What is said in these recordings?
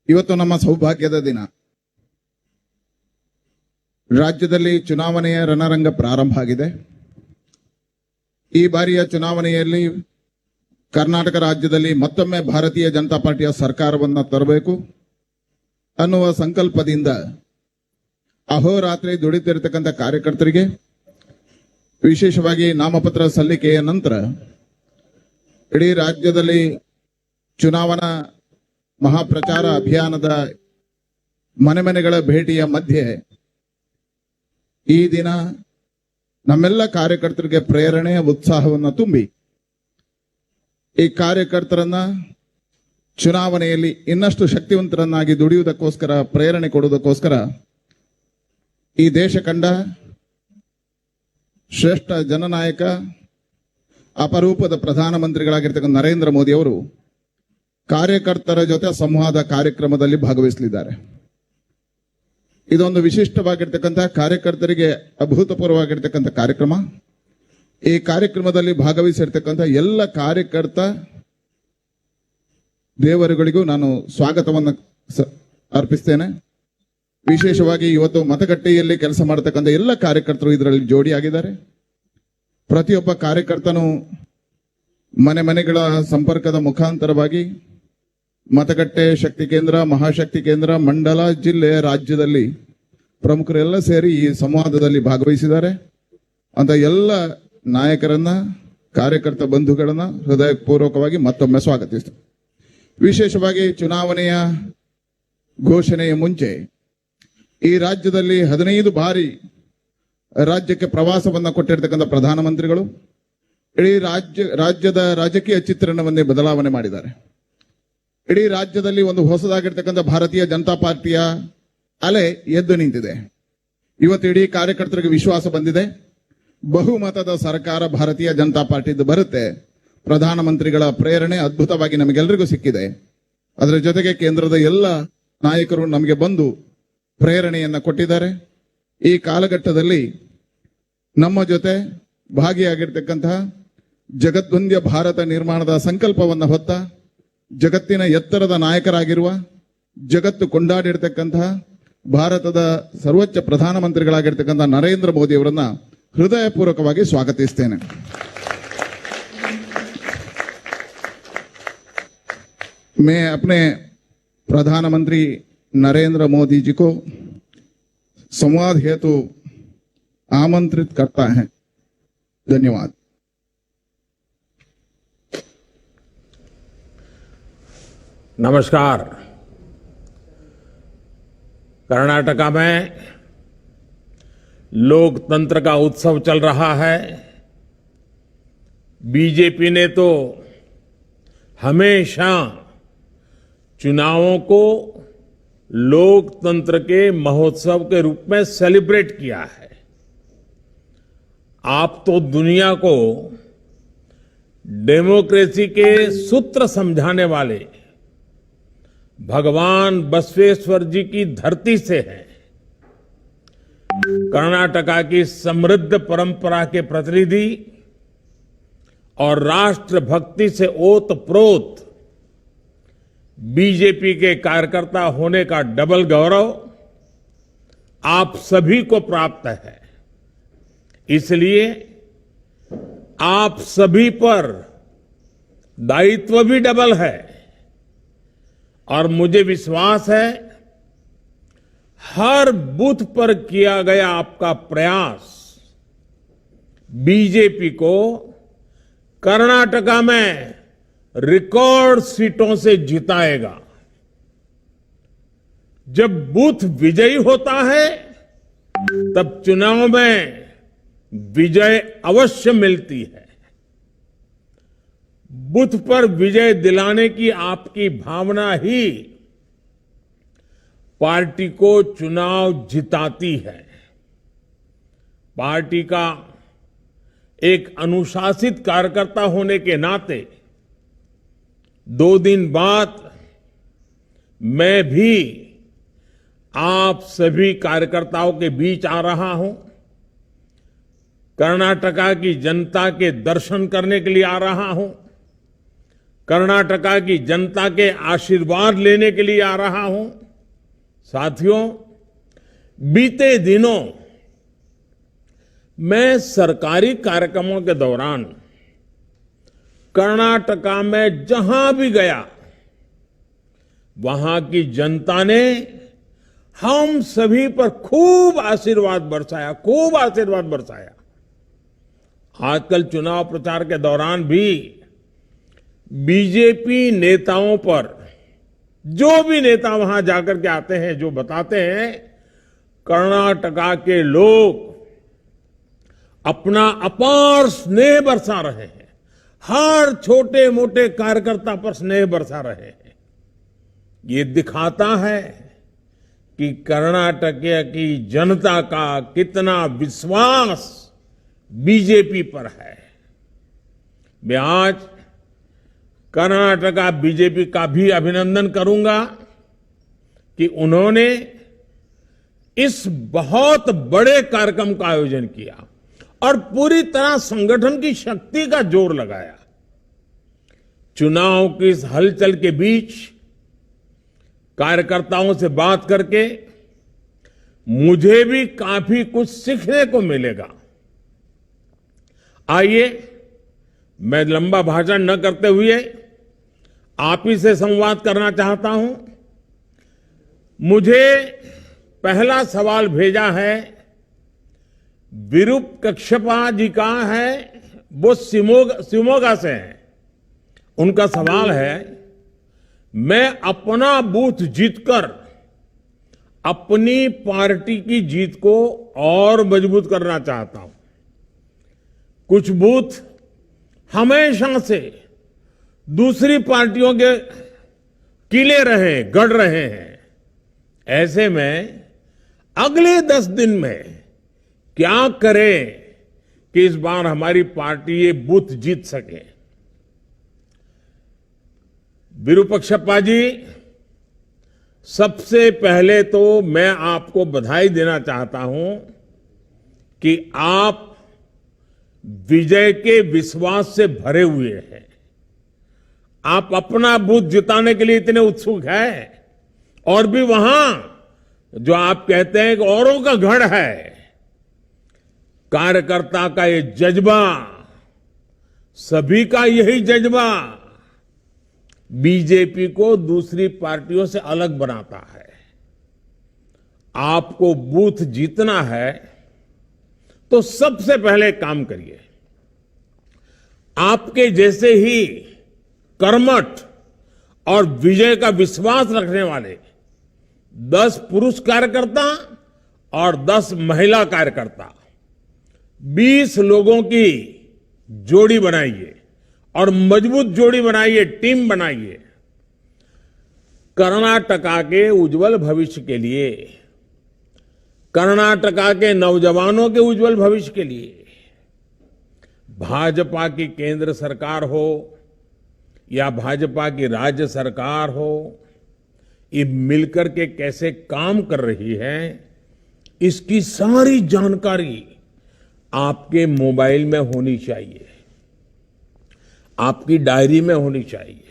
ಇವತ್ತು ನಮ್ಮ ಸೌಭಾಗ್ಯದ ದಿನ. ರಾಜ್ಯದಲ್ಲಿ ಚುನಾವಣೆಯ ರಣರಂಗ ಪ್ರಾರಂಭ ಆಗಿದೆ. ಈ ಬಾರಿಯ ಚುನಾವಣೆಯಲ್ಲಿ ಕರ್ನಾಟಕ ರಾಜ್ಯದಲ್ಲಿ ಮತ್ತೊಮ್ಮೆ ಭಾರತೀಯ ಜನತಾ ಪಾರ್ಟಿಯ ಸರ್ಕಾರವನ್ನು ತರಬೇಕು ಅನ್ನುವ ಸಂಕಲ್ಪದಿಂದ ಅಹೋರಾತ್ರಿ ದುಡಿತಿರತಕ್ಕಂಥ ಕಾರ್ಯಕರ್ತರಿಗೆ, ವಿಶೇಷವಾಗಿ ನಾಮಪತ್ರ ಸಲ್ಲಿಕೆಯ ನಂತರ ಇಡೀ ರಾಜ್ಯದಲ್ಲಿ ಚುನಾವಣಾ ಮಹಾಪ್ರಚಾರ ಅಭಿಯಾನದ ಮನೆ ಮನೆಗಳ ಭೇಟಿಯ ಮಧ್ಯೆ ಈ ದಿನ ನಮ್ಮೆಲ್ಲ ಕಾರ್ಯಕರ್ತರಿಗೆ ಪ್ರೇರಣೆ, ಉತ್ಸಾಹವನ್ನು ತುಂಬಿ ಈ ಕಾರ್ಯಕರ್ತರನ್ನ ಚುನಾವಣೆಯಲ್ಲಿ ಇನ್ನಷ್ಟು ಶಕ್ತಿವಂತರನ್ನಾಗಿ ದುಡಿಯುವುದಕ್ಕೋಸ್ಕರ, ಪ್ರೇರಣೆ ಕೊಡುವುದಕ್ಕೋಸ್ಕರ ಈ ದೇಶ ಕಂಡ ಶ್ರೇಷ್ಠ ಜನನಾಯಕ, ಅಪರೂಪದ ಪ್ರಧಾನಮಂತ್ರಿಗಳಾಗಿರ್ತಕ್ಕಂಥ ನರೇಂದ್ರ ಮೋದಿ ಅವರು ಕಾರ್ಯಕರ್ತರ ಜೊತೆ ಸಂವಾದ ಕಾರ್ಯಕ್ರಮದಲ್ಲಿ ಭಾಗವಹಿಸಲಿದ್ದಾರೆ. ಇದೊಂದು ವಿಶಿಷ್ಟವಾಗಿರ್ತಕ್ಕಂಥ, ಕಾರ್ಯಕರ್ತರಿಗೆ ಅಭೂತಪೂರ್ವವಾಗಿರ್ತಕ್ಕಂಥ ಕಾರ್ಯಕ್ರಮ. ಈ ಕಾರ್ಯಕ್ರಮದಲ್ಲಿ ಭಾಗವಹಿಸಿರ್ತಕ್ಕಂಥ ಎಲ್ಲ ಕಾರ್ಯಕರ್ತ ದೇವರುಗಳಿಗೂ ನಾನು ಸ್ವಾಗತವನ್ನು ಅರ್ಪಿಸ್ತೇನೆ. ವಿಶೇಷವಾಗಿ ಇವತ್ತು ಮತಗಟ್ಟೆಯಲ್ಲಿ ಕೆಲಸ ಮಾಡತಕ್ಕಂಥ ಎಲ್ಲ ಕಾರ್ಯಕರ್ತರು ಇದರಲ್ಲಿ ಜೋಡಿಯಾಗಿದ್ದಾರೆ. ಪ್ರತಿಯೊಬ್ಬ ಕಾರ್ಯಕರ್ತನು ಮನೆ ಮನೆಗಳ ಸಂಪರ್ಕದ ಮುಖಾಂತರವಾಗಿ ಮತಗಟ್ಟೆ, ಶಕ್ತಿ ಕೇಂದ್ರ, ಮಹಾಶಕ್ತಿ ಕೇಂದ್ರ, ಮಂಡಲ, ಜಿಲ್ಲೆ, ರಾಜ್ಯದಲ್ಲಿ ಪ್ರಮುಖರೆಲ್ಲ ಸೇರಿ ಈ ಸಂವಾದದಲ್ಲಿ ಭಾಗವಹಿಸಿದ್ದಾರೆ. ಅಂತ ಎಲ್ಲ ನಾಯಕರನ್ನ, ಕಾರ್ಯಕರ್ತ ಬಂಧುಗಳನ್ನ ಹೃದಯಪೂರ್ವಕವಾಗಿ ಮತ್ತೊಮ್ಮೆ ಸ್ವಾಗತಿಸ್ತೇನೆ. ವಿಶೇಷವಾಗಿ ಚುನಾವಣೆಯ ಘೋಷಣೆಯ ಮುಂಚೆ ಈ ರಾಜ್ಯದಲ್ಲಿ 15 ಬಾರಿ ರಾಜ್ಯಕ್ಕೆ ಪ್ರವಾಸವನ್ನ ಕೊಟ್ಟಿರ್ತಕ್ಕಂಥ ಪ್ರಧಾನಮಂತ್ರಿಗಳು ಇಡೀ ರಾಜ್ಯದ ರಾಜಕೀಯ ಚಿತ್ರಣವನ್ನೇ ಬದಲಾವಣೆ ಮಾಡಿದ್ದಾರೆ. ಇಡೀ ರಾಜ್ಯದಲ್ಲಿ ಒಂದು ಹೊಸದಾಗಿರ್ತಕ್ಕಂಥ ಭಾರತೀಯ ಜನತಾ ಪಾರ್ಟಿಯ ಅಲೆ ಎದ್ದು ನಿಂತಿದೆ. ಇವತ್ತು ಇಡೀ ಕಾರ್ಯಕರ್ತರಿಗೆ ವಿಶ್ವಾಸ ಬಂದಿದೆ. ಬಹುಮತದ ಸರ್ಕಾರ ಭಾರತೀಯ ಜನತಾ ಪಾರ್ಟಿದು ಬರುತ್ತೆ. ಪ್ರಧಾನಮಂತ್ರಿಗಳ ಪ್ರೇರಣೆ ಅದ್ಭುತವಾಗಿ ನಮಗೆಲ್ಲರಿಗೂ ಸಿಕ್ಕಿದೆ. ಅದರ ಜೊತೆಗೆ ಕೇಂದ್ರದ ಎಲ್ಲ ನಾಯಕರು ನಮಗೆ ಬಂದು ಪ್ರೇರಣೆಯನ್ನ ಕೊಟ್ಟಿದ್ದಾರೆ. ಈ ಕಾಲಘಟ್ಟದಲ್ಲಿ ನಮ್ಮ ಜೊತೆ ಭಾಗಿಯಾಗಿರ್ತಕ್ಕಂತಹ ಜಗದ್ವಂದ್ಯ ಭಾರತ ನಿರ್ಮಾಣದ ಸಂಕಲ್ಪವನ್ನು ಹೊತ್ತ, ಜಗತ್ತಿನ ಎತ್ತರದ ನಾಯಕರಾಗಿರುವ, ಜಗತ್ತು ಕೊಂಡಾಡಿರ್ತಕ್ಕಂತಹ ಭಾರತದ ಸರ್ವೋಚ್ಚ ಪ್ರಧಾನಮಂತ್ರಿಗಳಾಗಿರ್ತಕ್ಕಂಥ ನರೇಂದ್ರ ಮೋದಿ ಅವರನ್ನ ಹೃದಯಪೂರ್ವಕವಾಗಿ ಸ್ವಾಗತಿಸ್ತೇನೆ. मैं अपने प्रधानमंत्री नरेंद्र मोदी जी को संवाद हेतु आमंत्रित करता है. धन्यवाद. नमस्कार. कर्नाटका में लोकतंत्र का उत्सव चल रहा है. बीजेपी ने तो हमेशा चुनावों को लोकतंत्र के महोत्सव के रूप में सेलिब्रेट किया है. आप तो दुनिया को डेमोक्रेसी के सूत्र समझाने वाले भगवान बसवेश्वर जी की धरती से हैं. कर्नाटका की समृद्ध परंपरा के प्रतिनिधि और राष्ट्रभक्ति से ओतप्रोत बीजेपी के कार्यकर्ता होने का डबल गौरव आप सभी को प्राप्त है. इसलिए आप सभी पर दायित्व भी डबल है और मुझे विश्वास है हर बूथ पर किया गया आपका प्रयास बीजेपी को कर्नाटका में रिकॉर्ड सीटों से जिताएगा. जब बूथ विजयी होता है तब चुनाव में विजय अवश्य मिलती है. बूथ पर विजय दिलाने की आपकी भावना ही पार्टी को चुनाव जिताती है. पार्टी का एक अनुशासित कार्यकर्ता होने के नाते 2 दिन बाद मैं भी आप सभी कार्यकर्ताओं के बीच आ रहा हूं. कर्नाटका की जनता के दर्शन करने के लिए आ रहा हूं. कर्नाटका की जनता के आशीर्वाद लेने के लिए आ रहा हूं। साथियों, बीते दिनों मैं सरकारी कार्यक्रमों के दौरान कर्नाटका में जहां भी गया, वहां की जनता ने हम सभी पर खूब आशीर्वाद बरसाया। आजकल चुनाव प्रचार के दौरान भी बीजेपी नेताओं पर, जो भी नेता वहां जाकर के आते हैं, जो बताते हैं, कर्नाटका के लोग अपना अपार स्नेह बरसा रहे हैं। हर छोटे मोटे कार्यकर्ता पर स्नेह बरसा रहे हैं। ये दिखाता है कि कर्नाटक की जनता का कितना विश्वास बीजेपी पर है। मैं आज कर्नाटका बीजेपी का भी अभिनंदन करूंगा कि उन्होंने इस बहुत बड़े कार्यक्रम का आयोजन किया और पूरी तरह संगठन की शक्ति का जोर लगाया। चुनाव की इस हलचल के बीच कार्यकर्ताओं से बात करके मुझे भी काफी कुछ सीखने को मिलेगा। आइए, मैं लंबा भाषण न करते हुए आप ही से संवाद करना चाहता हूं। मुझे पहला सवाल भेजा है, विरूपाक्षप्पा जी का है, वो शिवमोगा से हैं। उनका सवाल है, मैं अपना बूथ जीतकर अपनी पार्टी की जीत को और मजबूत करना चाहता हूं। कुछ बूथ हमेशा से दूसरी पार्टियों के किले गढ़ रहे हैं। ऐसे में अगले 10 दिन में क्या करें कि इस बार हमारी पार्टी ये बूथ जीत सके। विरूपाक्षप्पा जी, सबसे पहले तो मैं आपको बधाई देना चाहता हूं कि आप विजय के विश्वास से भरे हुए हैं। आप अपना बूथ जिताने के लिए इतने उत्सुक हैं, और भी वहां जो आप कहते हैं कि औरों का गढ़ है। कार्यकर्ता का ये जज्बा, सभी का यही जज्बा बीजेपी को दूसरी पार्टियों से अलग बनाता है। आपको बूथ जीतना है तो सबसे पहले काम करिए। आपके जैसे ही कर्मठ और विजय का विश्वास रखने वाले 10 पुरुष कार्यकर्ता और 10 महिला कार्यकर्ता, 20 लोगों की जोड़ी बनाइए और मजबूत जोड़ी बनाइए, टीम बनाइए। कर्नाटका के उज्जवल भविष्य के लिए, कर्नाटका के नौजवानों के उज्जवल भविष्य के लिए भाजपा की केंद्र सरकार हो या भाजपा की राज्य सरकार हो, ये मिलकर के कैसे काम कर रही है, इसकी सारी जानकारी आपके मोबाइल में होनी चाहिए, आपकी डायरी में होनी चाहिए,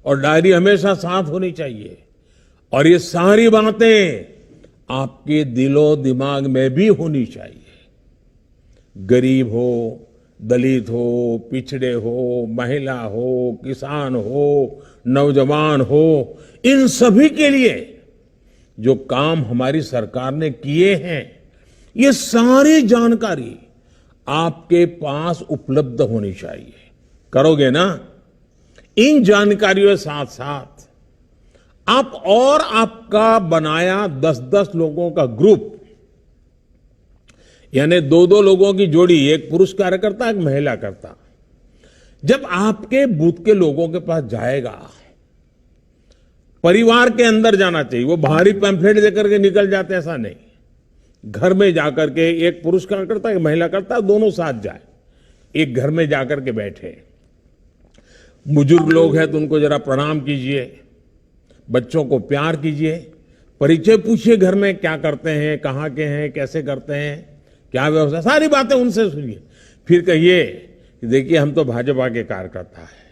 और डायरी हमेशा साथ होनी चाहिए। और ये सारी बातें आपके दिलो दिमाग में भी होनी चाहिए। गरीब हो, दलित हो, पिछड़े हो, महिला हो, किसान हो, नौजवान हो, इन सभी के लिए जो काम हमारी सरकार ने किए हैं, ये सारी जानकारी आपके पास उपलब्ध होनी चाहिए। करोगे ना? इन जानकारियों के साथ साथ आप और आपका बनाया 10-10 लोगों का ग्रुप, यानी 2-2 लोगों की जोड़ी, एक पुरुष कार्यकर्ता, एक महिला करता, जब आपके बूथ के लोगों के पास जाएगा, परिवार के अंदर जाना चाहिए। वो बाहरी पैम्फलेट देकर के निकल जाते, ऐसा नहीं। घर में जाकर के एक पुरुष कार्यकर्ता, एक महिला करता, दोनों साथ जाए, एक घर में जाकर के बैठे। बुजुर्ग लोग हैं तो उनको जरा प्रणाम कीजिए, बच्चों को प्यार कीजिए, परिचय पूछिए, घर में क्या करते हैं, कहाँ के हैं, कैसे करते हैं, क्या व्यवस्था, सारी बातें उनसे सुनिए। फिर कहिए कि देखिए हम तो भाजपा के कार्यकर्ता हैं,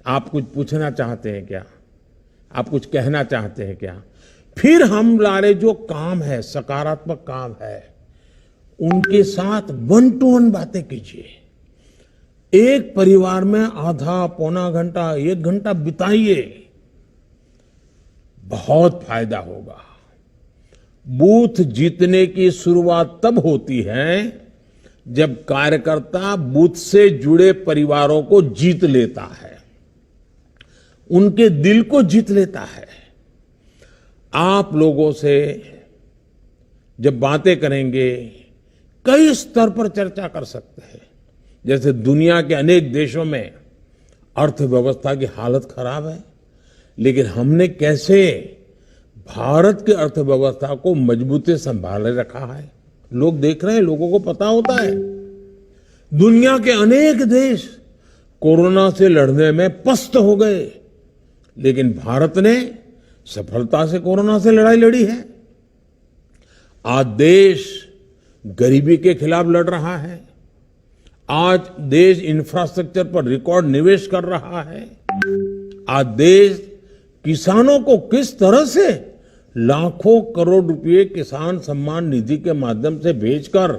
आप कुछ पूछना चाहते हैं क्या? आप कुछ कहना चाहते हैं क्या? फिर हम लारे जो काम है, सकारात्मक काम है, उनके साथ 1 to 1 बातें कीजिए। एक परिवार में आधा पौना घंटा 1 घंटा बिताइए, बहुत फायदा होगा। बूथ जीतने की शुरुआत तब होती है जब कार्यकर्ता बूथ से जुड़े परिवारों को जीत लेता है, उनके दिल को जीत लेता है। आप लोगों से जब बातें करेंगे, कई स्तर पर चर्चा कर सकते हैं। जैसे दुनिया के अनेक देशों में अर्थव्यवस्था की हालत खराब है, लेकिन हमने कैसे भारत की अर्थव्यवस्था को मजबूती से संभाले रखा है, लोग देख रहे हैं, लोगों को पता होता है। दुनिया के अनेक देश कोरोना से लड़ने में पस्त हो गए, लेकिन भारत ने सफलता से कोरोना से लड़ाई लड़ी है। आज देश गरीबी के खिलाफ लड़ रहा है। आज देश इंफ्रास्ट्रक्चर पर रिकॉर्ड निवेश कर रहा है। आज देश किसानों को किस तरह से लाखों करोड़ रुपए किसान सम्मान निधि के माध्यम से भेजकर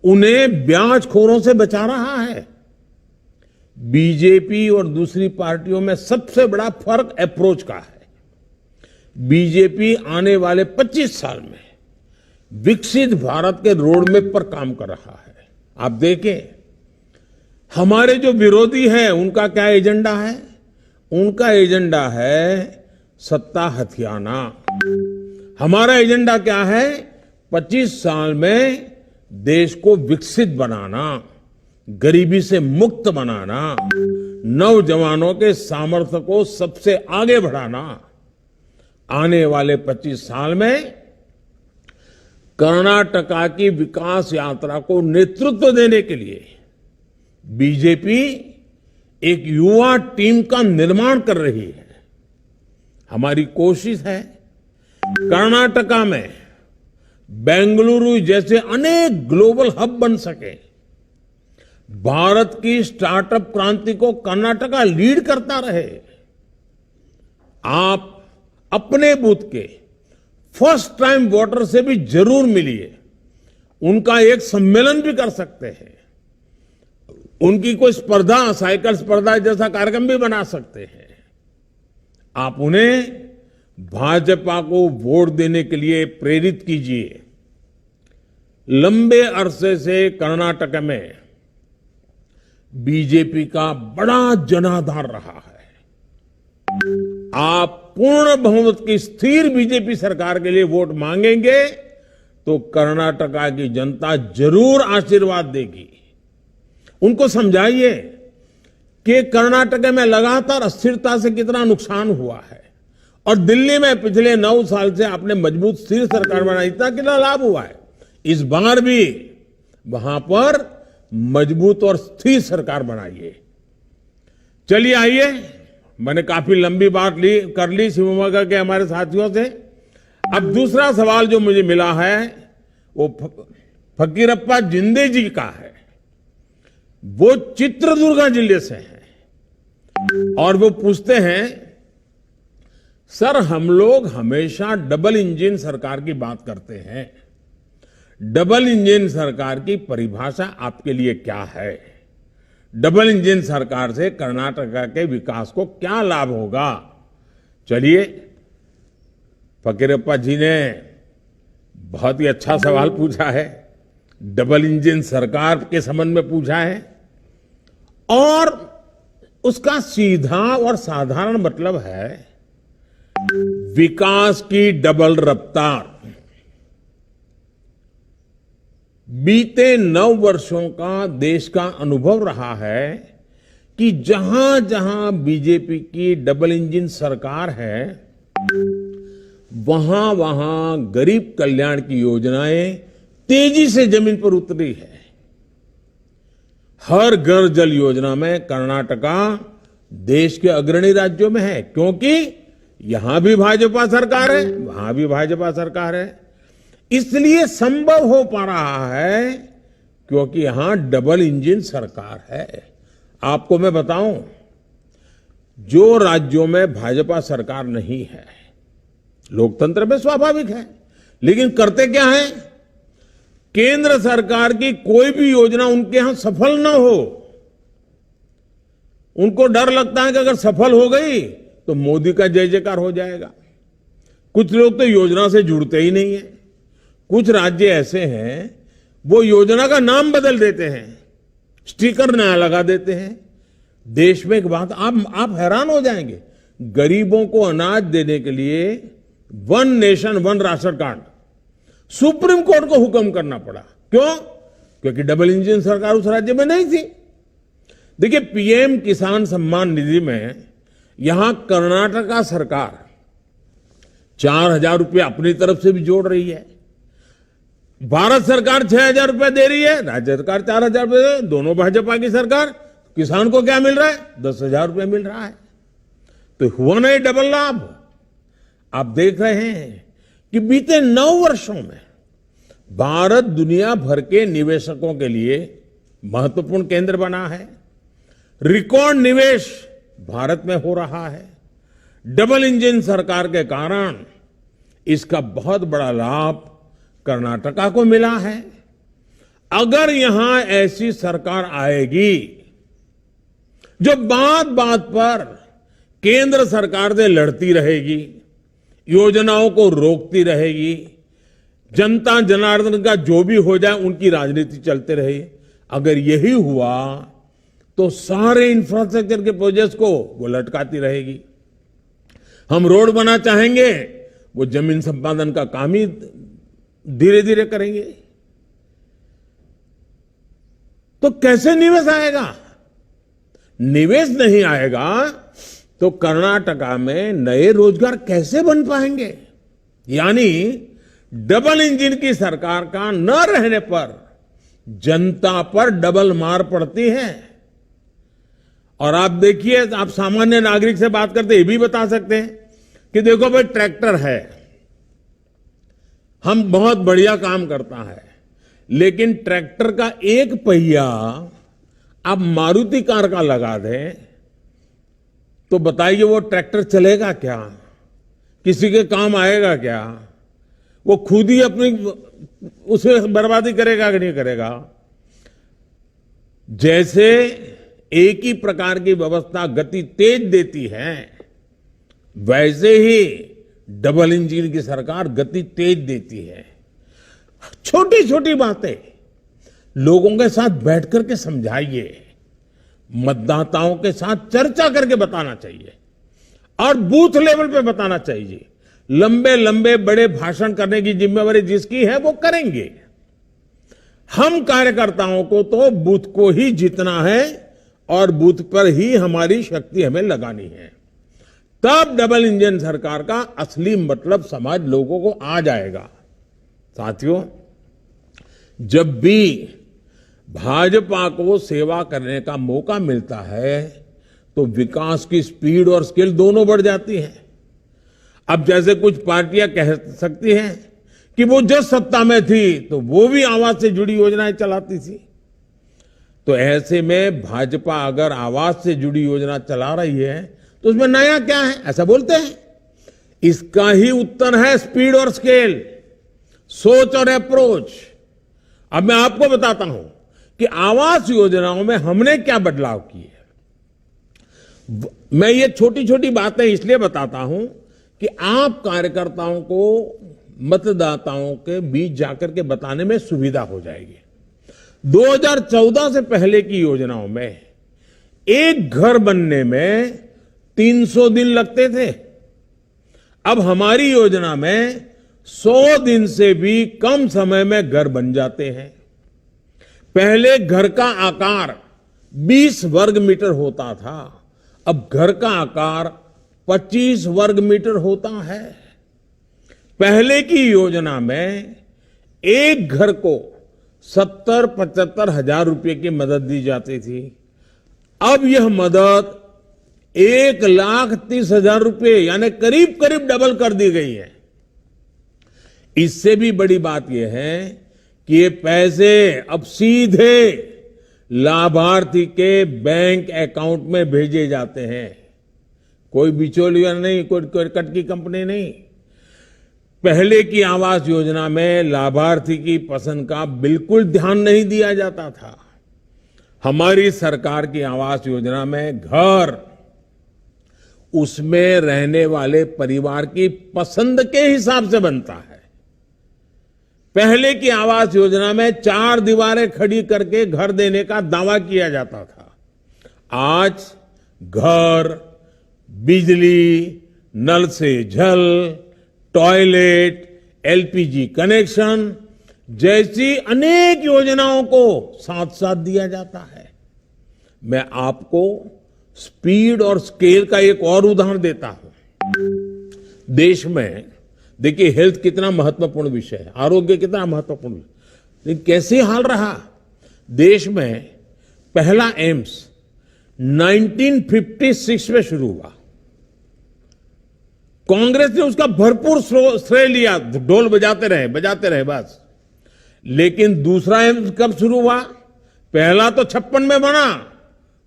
उन्हें ब्याजखोरों से बचा रहा है। बीजेपी और दूसरी पार्टियों में सबसे बड़ा फर्क अप्रोच का है। बीजेपी आने वाले 25 साल में विकसित भारत के रोडमैप पर काम कर रहा है। आप देखें, हमारे जो विरोधी हैं उनका क्या एजेंडा है? उनका एजेंडा है सत्ता हथियाना। हमारा एजेंडा क्या है? 25 साल में देश को विकसित बनाना, गरीबी से मुक्त बनाना, नौजवानों के सामर्थ्य को सबसे आगे बढ़ाना। आने वाले 25 साल में कर्नाटका की विकास यात्रा को नेतृत्व देने के लिए बीजेपी एक युवा टीम का निर्माण कर रही है। हमारी कोशिश है कर्नाटका में बेंगलुरु जैसे अनेक ग्लोबल हब बन सके। भारत की स्टार्टअप क्रांति को कर्नाटका लीड करता रहे। आप अपने बूथ के फर्स्ट टाइम वोटर से भी जरूर मिलिए, उनका एक सम्मेलन भी कर सकते हैं, उनकी कोई स्पर्धा, साइकिल स्पर्धा जैसा कार्यक्रम भी बना सकते हैं। आप उन्हें भाजपा को वोट देने के लिए प्रेरित कीजिए। लंबे अरसे से कर्नाटक में बीजेपी का बड़ा जनाधार रहा है। आप पूर्ण बहुमत की स्थिर बीजेपी सरकार के लिए वोट मांगेंगे तो कर्नाटका की जनता जरूर आशीर्वाद देगी। उनको समझाइए कि कर्नाटक में लगातार अस्थिरता से कितना नुकसान हुआ है और दिल्ली में पिछले 9 साल से आपने मजबूत स्थिर सरकार बनाई, इतना कितना लाभ हुआ है। इस बार भी वहां पर मजबूत और स्थिर सरकार बनाइए। चलिए आइए, मैंने काफी लंबी बात कर ली शिवमोगा के हमारे साथियों से। अब दूसरा सवाल जो मुझे मिला है वो फकीरप्पा जिंदे जी का है। वो चित्रदुर्गा जिले से हैं और वो पूछते हैं, सर हम लोग हमेशा डबल इंजन सरकार की बात करते हैं। डबल इंजन सरकार की परिभाषा आपके लिए क्या है? डबल इंजन सरकार से कर्नाटका के विकास को क्या लाभ होगा? चलिए, फकीरप्पा जी ने बहुत ही अच्छा सवाल पूछा है। डबल इंजन सरकार के संबंध में पूछा है और उसका सीधा और साधारण मतलब है विकास की डबल रफ्तार। बीते 9 वर्षों का देश का अनुभव रहा है कि जहां जहां बीजेपी की डबल इंजन सरकार है, वहां वहां गरीब कल्याण की योजनाएं तेजी से जमीन पर उतरी है। हर घर जल योजना में कर्नाटका देश के अग्रणी राज्यों में है, क्योंकि यहां भी भाजपा सरकार है, वहां भी भाजपा सरकार है। इसलिए संभव हो पा रहा है क्योंकि यहां डबल इंजन सरकार है। आपको मैं बताऊं, जो राज्यों में भाजपा सरकार नहीं है, लोकतंत्र में स्वाभाविक है, लेकिन करते क्या है, केंद्र सरकार की कोई भी योजना उनके यहां सफल ना हो, उनको डर लगता है कि अगर सफल हो गई तो मोदी का जय जयकार हो जाएगा। कुछ लोग तो योजना से जुड़ते ही नहीं है। कुछ राज्य ऐसे हैं वो योजना का नाम बदल देते हैं, स्टिकर नया लगा देते हैं। देश में एक बात आप हैरान हो जाएंगे, गरीबों को अनाज देने के लिए one nation one ration card supreme court को हुक्म करना पड़ा। क्यों? क्योंकि डबल इंजन सरकार उस राज्य में नहीं थी। देखिए, पीएम किसान सम्मान निधि में यहां कर्नाटका सरकार 4,000 रुपये अपनी तरफ से भी जोड़ रही है, भारत सरकार 6,000 रुपये दे रही है, राज्य सरकार 4,000 रुपये, दोनों भाजपा की सरकार। किसान को क्या मिल रहा है? 10,000 रुपये मिल रहा है। तो हुआ नहीं डबल लाभ। आप देख रहे हैं कि बीते 9 वर्षों में भारत दुनिया भर के निवेशकों के लिए महत्वपूर्ण केंद्र बना है। रिकॉर्ड निवेश भारत में हो रहा है। डबल इंजन सरकार के कारण इसका बहुत बड़ा लाभ कर्नाटका को मिला है। अगर यहां ऐसी सरकार आएगी जो बात बात पर केंद्र सरकार से लड़ती रहेगी, योजनाओं को रोकती रहेगी, जनता जनार्दन का जो भी हो जाए उनकी राजनीति चलते रहे, अगर यही हुआ तो सारे इंफ्रास्ट्रक्चर के प्रोजेक्ट्स को वो लटकाती रहेगी। हम रोड बना चाहेंगे, वो जमीन संपादन का काम ही धीरे धीरे करेंगे। तो कैसे निवेश आएगा? निवेश नहीं आएगा तो कर्नाटका में नए रोजगार कैसे बन पाएंगे? यानी डबल इंजन की सरकार का न रहने पर जनता पर डबल मार पड़ती है। और आप देखिए, आप सामान्य नागरिक से बात करते ये भी बता सकते हैं कि देखो भाई, ट्रैक्टर है, हम बहुत बढ़िया काम करता है, लेकिन ट्रैक्टर का एक पहिया आप मारुति कार का लगा दें तो बताइए वो ट्रैक्टर चलेगा क्या? किसी के काम आएगा क्या? वो खुद ही अपनी उसे बर्बादी करेगा कि नहीं करेगा? जैसे एक ही प्रकार की व्यवस्था गति तेज देती है, वैसे ही डबल इंजन की सरकार गति तेज देती है। छोटी छोटी बातें लोगों के साथ बैठ करके समझाइए, मतदाताओं के साथ चर्चा करके बताना चाहिए और बूथ लेवल पे बताना चाहिए। लंबे लंबे बड़े भाषण करने की जिम्मेवारी जिसकी है वो करेंगे। हम कार्यकर्ताओं को तो बूथ को ही जीतना है और बूथ पर ही हमारी शक्ति हमें लगानी है। तब डबल इंजन सरकार का असली मतलब समाज लोगों को आ जाएगा। साथियों, जब भी भाजपा को सेवा करने का मौका मिलता है तो विकास की स्पीड और स्किल दोनों बढ़ जाती है। अब जैसे कुछ पार्टियां कह सकती हैं कि वो जब सत्ता में थी तो वो भी आवास से जुड़ी योजनाएं चलाती थी, तो ऐसे में भाजपा अगर आवास से जुड़ी योजना चला रही है तो उसमें नया क्या है, ऐसा बोलते हैं। इसका ही उत्तर है स्पीड और स्केल, सोच और अप्रोच। अब मैं आपको बताता हूं कि आवास योजनाओं में हमने क्या बदलाव किए। मैं ये छोटी छोटी बातें इसलिए बताता हूं कि आप कार्यकर्ताओं को मतदाताओं के बीच जाकर के बताने में सुविधा हो जाएगी। 2014 से पहले की योजनाओं में एक घर बनने में 300 दिन लगते थे। अब हमारी योजना में 100 दिन से भी कम समय में घर बन जाते हैं। पहले घर का आकार 20 वर्ग मीटर होता था, अब घर का आकार 25 वर्ग मीटर होता है। पहले की योजना में एक घर को 70-75 हजार रुपए की मदद दी जाती थी। अब यह मदद 1,30,000 रुपए यानी करीब करीब डबल कर दी गई है। इससे भी बड़ी बात यह है कि ये पैसे अब सीधे लाभार्थी के बैंक अकाउंट में भेजे जाते हैं। कोई बिचौलिया नहीं, कोई कट की कंपनी नहीं। पहले की आवास योजना में लाभार्थी की पसंद का बिल्कुल ध्यान नहीं दिया जाता था। हमारी सरकार की आवास योजना में घर उसमें रहने वाले परिवार की पसंद के हिसाब से बनता है। पहले की आवास योजना में 4 दीवारें खड़ी करके घर देने का दावा किया जाता था। आज घर, बिजली, नल से जल, टॉयलेट, एलपीजी कनेक्शन जैसी अनेक योजनाओं को साथ साथ दिया जाता है। मैं आपको स्पीड और स्केल का एक और उदाहरण देता हूं। देश में देखिए हेल्थ कितना महत्वपूर्ण विषय है, आरोग्य कितना महत्वपूर्ण है, लेकिन कैसे हाल रहा। देश में पहला एम्स 1956 में शुरू हुआ। कांग्रेस ने उसका भरपूर श्रेय लिया, ढोल बजाते रहे बस। लेकिन दूसरा एम्स कब शुरू हुआ? पहला तो 56 में बना,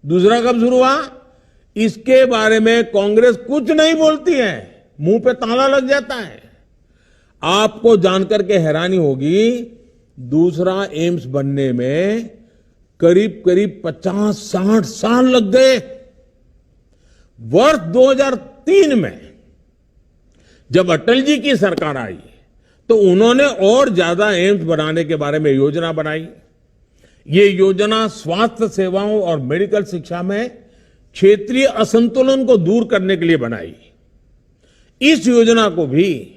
दूसरा कब शुरू हुआ? इसके बारे में कांग्रेस कुछ नहीं बोलती है, मुंह पे ताला लग जाता है। आपको जानकर के हैरानी होगी, दूसरा एम्स बनने में करीब करीब 50-60 साल लग गए। वर्ष 2003 में जब अटल जी की सरकार आई तो उन्होंने और ज्यादा एम्स बनाने के बारे में योजना बनाई। ये योजना स्वास्थ्य सेवाओं और मेडिकल शिक्षा में क्षेत्रीय असंतुलन को दूर करने के लिए बनाई। इस योजना को भी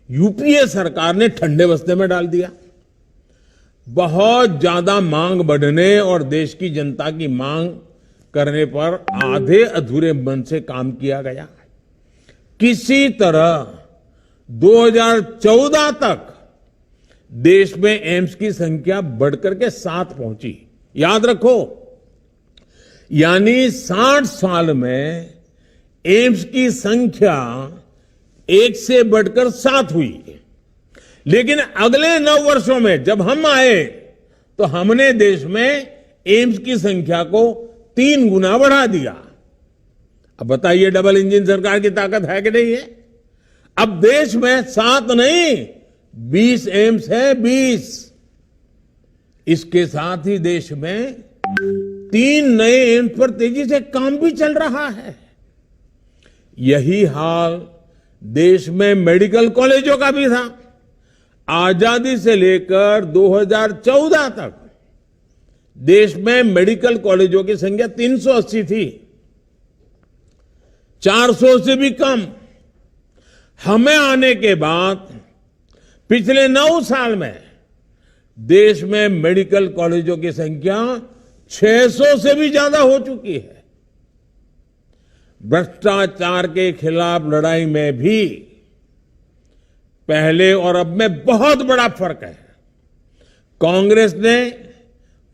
यूपीए सरकार ने ठंडे बस्ते में डाल दिया। बहुत ज्यादा मांग बढ़ने और देश की जनता की मांग करने पर आधे अधूरे मन से काम किया गया। किसी तरह 2014 तक देश में एम्स की संख्या बढ़कर के 7 पहुंची। याद रखो, यानी 60 साल में एम्स की संख्या 1 से बढ़कर 7 हुई। लेकिन अगले 9 वर्षों में जब हम आए तो हमने देश में एम्स की संख्या को 3 गुना बढ़ा दिया। अब बताइए, डबल इंजन सरकार की ताकत है कि नहीं है? अब देश में 7 नहीं 20 एम्स है, 20। इसके साथ ही देश में 3 नए एम्स पर तेजी से काम भी चल रहा है। यही हाल देश में मेडिकल कॉलेजों का भी था। आजादी से लेकर 2014 तक देश में मेडिकल कॉलेजों की संख्या 380 थी, 400 से भी कम। हमें आने के बाद पिछले 9 साल में देश में मेडिकल कॉलेजों की संख्या 600 से भी ज्यादा हो चुकी है। भ्रष्टाचार के खिलाफ लड़ाई में भी पहले और अब में बहुत बड़ा फर्क है। कांग्रेस ने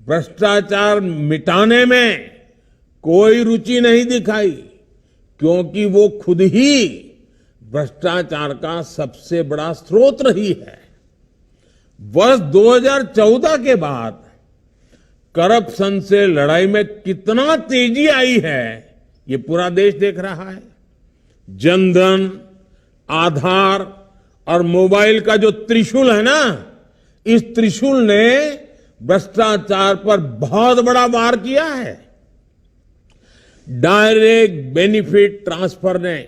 भ्रष्टाचार मिटाने में कोई रुचि नहीं दिखाई, क्योंकि वो खुद ही भ्रष्टाचार का सबसे बड़ा स्रोत रही है। वर्ष 2014 के बाद करप्शन से लड़ाई में कितना तेजी आई है, ये पूरा देश देख रहा है। जनधन, आधार और मोबाइल का जो त्रिशूल है ना, इस त्रिशूल ने भ्रष्टाचार पर बहुत बड़ा वार किया है। डायरेक्ट बेनिफिट ट्रांसफर ने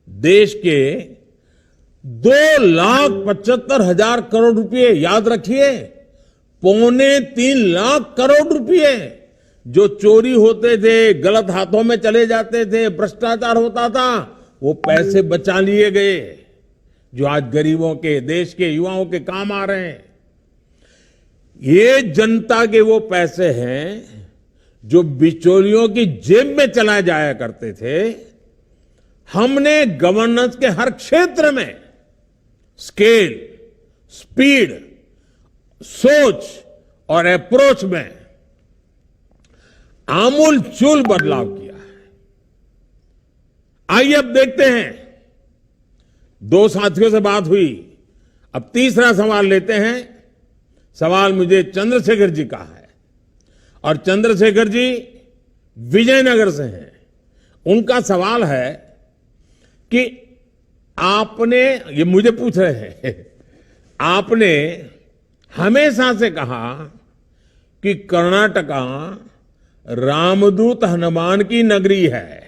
देश के 2,75,000 करोड़ रुपए, याद रखिए 2.25 लाख करोड़ रुपए जो चोरी होते थे, गलत हाथों में चले जाते थे, भ्रष्टाचार होता था, वो पैसे बचा लिए गए, जो आज गरीबों के, देश के युवाओं के काम आ रहे हैं। ये जनता के वो पैसे हैं जो बिचौलियों की जेब में चला जाया करते थे। हमने गवर्नेंस के हर क्षेत्र में स्केल, स्पीड, सोच और अप्रोच में आमूलचूल बदलाव किया है। आइए अब देखते हैं, 2 साथियों से बात हुई, अब तीसरा सवाल लेते हैं। सवाल मुझे चंद्रशेखर जी का है और चंद्रशेखर जी विजयनगर से हैं। उनका सवाल है कि आपने, ये मुझे पूछ रहे हैं, आपने हमेशा से कहा कि कर्नाटका रामदूत हनुमान की नगरी है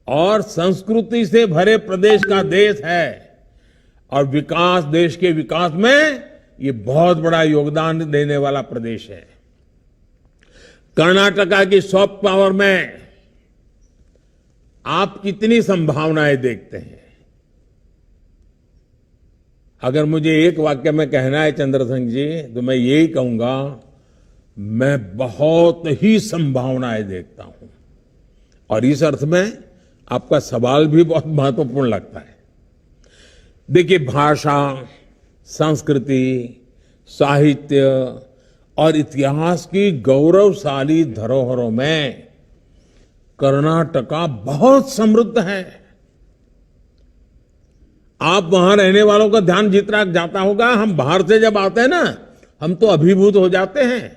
और संस्कृति से भरे प्रदेश का देश है और विकास, देश के विकास में ये बहुत बड़ा योगदान देने वाला प्रदेश है। कर्नाटका की सॉफ्ट पावर में आप कितनी संभावनाएं देखते हैं? अगर मुझे एक वाक्य में कहना है चंद्रसिंह जी, तो मैं यही कहूंगा, मैं बहुत ही संभावनाएं देखता हूं। और इस अर्थ में आपका सवाल भी बहुत महत्वपूर्ण लगता है। देखिए, भाषा, संस्कृति, साहित्य और इतिहास की गौरवशाली धरोहरों में कर्नाटका बहुत समृद्ध है। आप वहां रहने वालों का ध्यान जितना जाता होगा, हम बाहर से जब आते हैं ना, हम तो अभिभूत हो जाते हैं।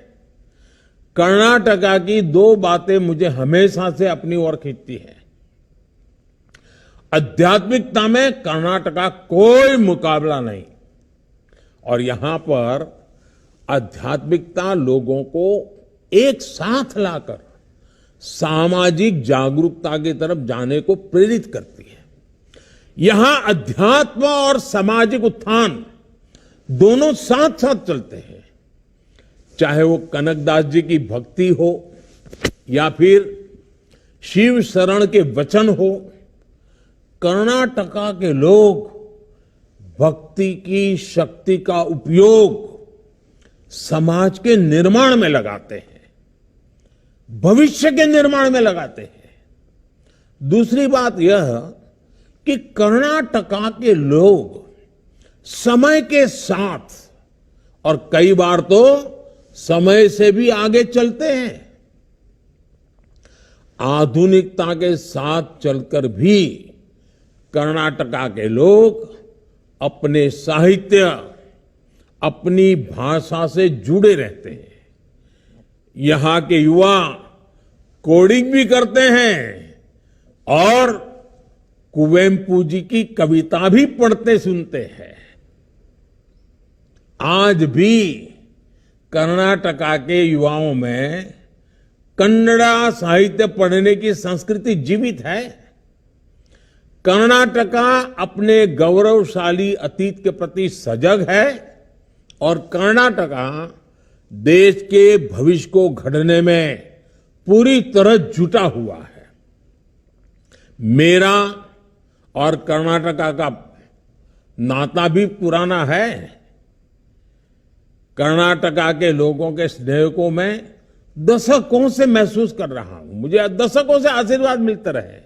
कर्नाटका की दो बातें मुझे हमेशा से अपनी ओर खींचती है। आध्यात्मिकता में कर्नाटका कोई मुकाबला नहीं, और यहां पर आध्यात्मिकता लोगों को एक साथ लाकर सामाजिक जागरूकता की तरफ जाने को प्रेरित करती है। यहां अध्यात्म और सामाजिक उत्थान दोनों साथ साथ चलते हैं। चाहे वो कनकदास जी की भक्ति हो या फिर शिव शरण के वचन हो, कर्नाटका के लोग भक्ति की शक्ति का उपयोग समाज के निर्माण में लगाते हैं, भविष्य के निर्माण में लगाते हैं। दूसरी बात यह कि कर्नाटका के लोग समय के साथ और कई बार तो समय से भी आगे चलते हैं। आधुनिकता के साथ चलकर भी कर्नाटका के लोग अपने साहित्य, अपनी भाषा से जुड़े रहते हैं। यहां के युवा कोडिंग भी करते हैं और कुवेम्पू जी की कविता भी पढ़ते सुनते हैं। आज भी कर्नाटका के युवाओं में कन्नड़ा साहित्य पढ़ने की संस्कृति जीवित है। कर्नाटका अपने गौरवशाली अतीत के प्रति सजग है और कर्नाटका देश के भविष्य को गढ़ने में पूरी तरह जुटा हुआ है। मेरा और कर्नाटका का नाता भी पुराना है। कर्नाटका के लोगों के स्नेह को मैं दशकों से महसूस कर रहा हूं। मुझे दशकों से आशीर्वाद मिलते रहे।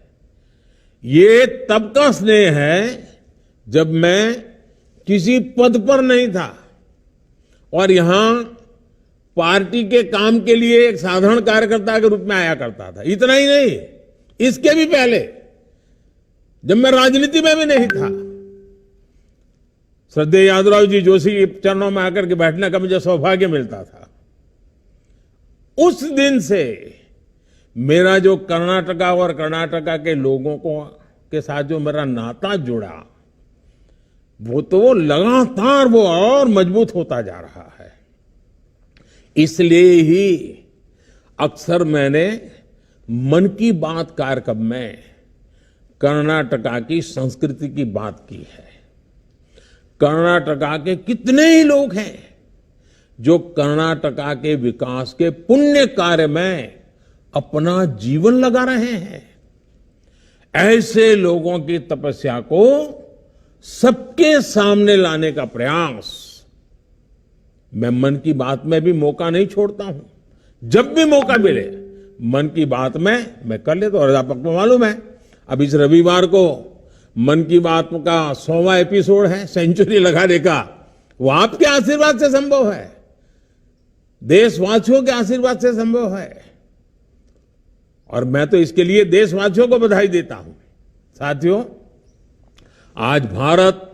ये तब का स्नेह है जब मैं किसी पद पर नहीं था और यहां पार्टी के काम के लिए एक साधारण कार्यकर्ता के रूप में आया करता था। इतना ही नहीं, इसके भी पहले जब मैं राजनीति में भी नहीं था, श्रद्धेय यादवराव जी जोशी के चरणों में आकर के बैठने का मुझे सौभाग्य मिलता था। उस दिन से मेरा जो कर्नाटका और कर्नाटका के लोगों के साथ जो मेरा नाता जुड़ा, वो तो लगातार वो और मजबूत होता जा रहा है। इसलिए ही अक्सर मैंने मन की बात कार्यक्रम में कर्नाटका की संस्कृति की बात की है। कर्नाटका के कितने ही लोग हैं जो कर्नाटका के विकास के पुण्य कार्य में अपना जीवन लगा रहे हैं। ऐसे लोगों की तपस्या को सबके सामने लाने का प्रयास मैं मन की बात में भी मौका नहीं छोड़ता हूं। जब भी मौका मिले मन की बात में मैं कर लेता हूं। और आपको मालूम है, अब इस रविवार को मन की बात का 100वां एपिसोड है, सेंचुरी लगाने का। वो आपके आशीर्वाद से संभव है, देशवासियों के आशीर्वाद से संभव है, और मैं तो इसके लिए देशवासियों को बधाई देता हूं। साथियों, आज भारत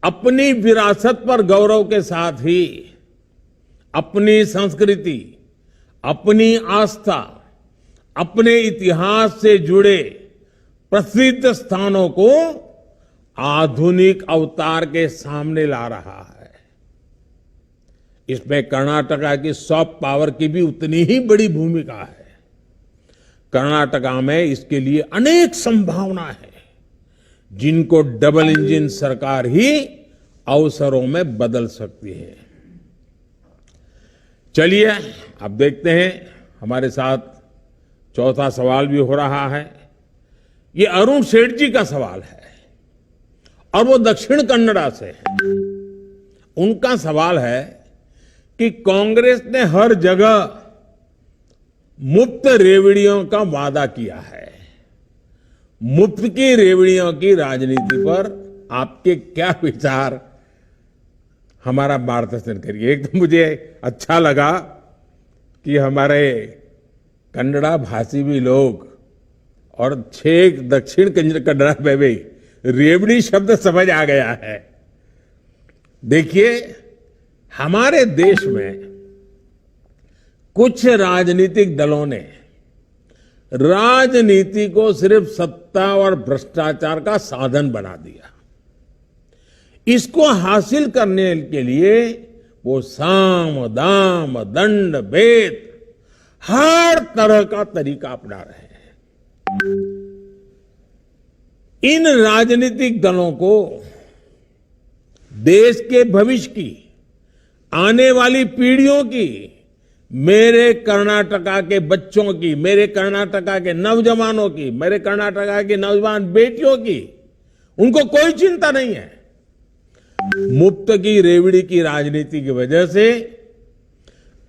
अपनी विरासत पर गौरव के साथ ही अपनी संस्कृति, अपनी आस्था, अपने इतिहास से जुड़े प्रसिद्ध स्थानों को आधुनिक अवतार के सामने ला रहा है। इसमें कर्नाटका की सॉफ्ट पावर की भी उतनी ही बड़ी भूमिका है। कर्नाटका में इसके लिए अनेक संभावना है, जिनको डबल इंजन सरकार ही अवसरों में बदल सकती है। चलिए अब देखते हैं, हमारे साथ चौथा सवाल भी हो रहा है। ये अरुण सेठ जी का सवाल है और वो दक्षिण कन्नड़ा से है। उनका सवाल है कि कांग्रेस ने हर जगह मुफ्त रेवड़ियों का वादा किया है। मुफ्त की रेवड़ियों की राजनीति पर आपके क्या विचार, हमारा मार्गदर्शन करिए। एक तो मुझे अच्छा लगा कि हमारे कन्नड़ा भाषी भी लोग और छेक दक्षिण कन्नड़ा में भी रेवड़ी शब्द समझ आ गया है। देखिए, हमारे देश में कुछ राजनीतिक दलों ने राजनीति को सिर्फ सत्ता और भ्रष्टाचार का साधन बना दिया। इसको हासिल करने के लिए वो साम दाम दंड भेद हर तरह का तरीका अपना रहे हैं। इन राजनीतिक दलों को देश के भविष्य की, आने वाली पीढ़ियों की, मेरे कर्नाटका के बच्चों की, मेरे कर्नाटका के नौजवानों की, मेरे कर्नाटका की नौजवान बेटियों की, उनको कोई चिंता नहीं है। मुफ्त की रेवड़ी की राजनीति की वजह से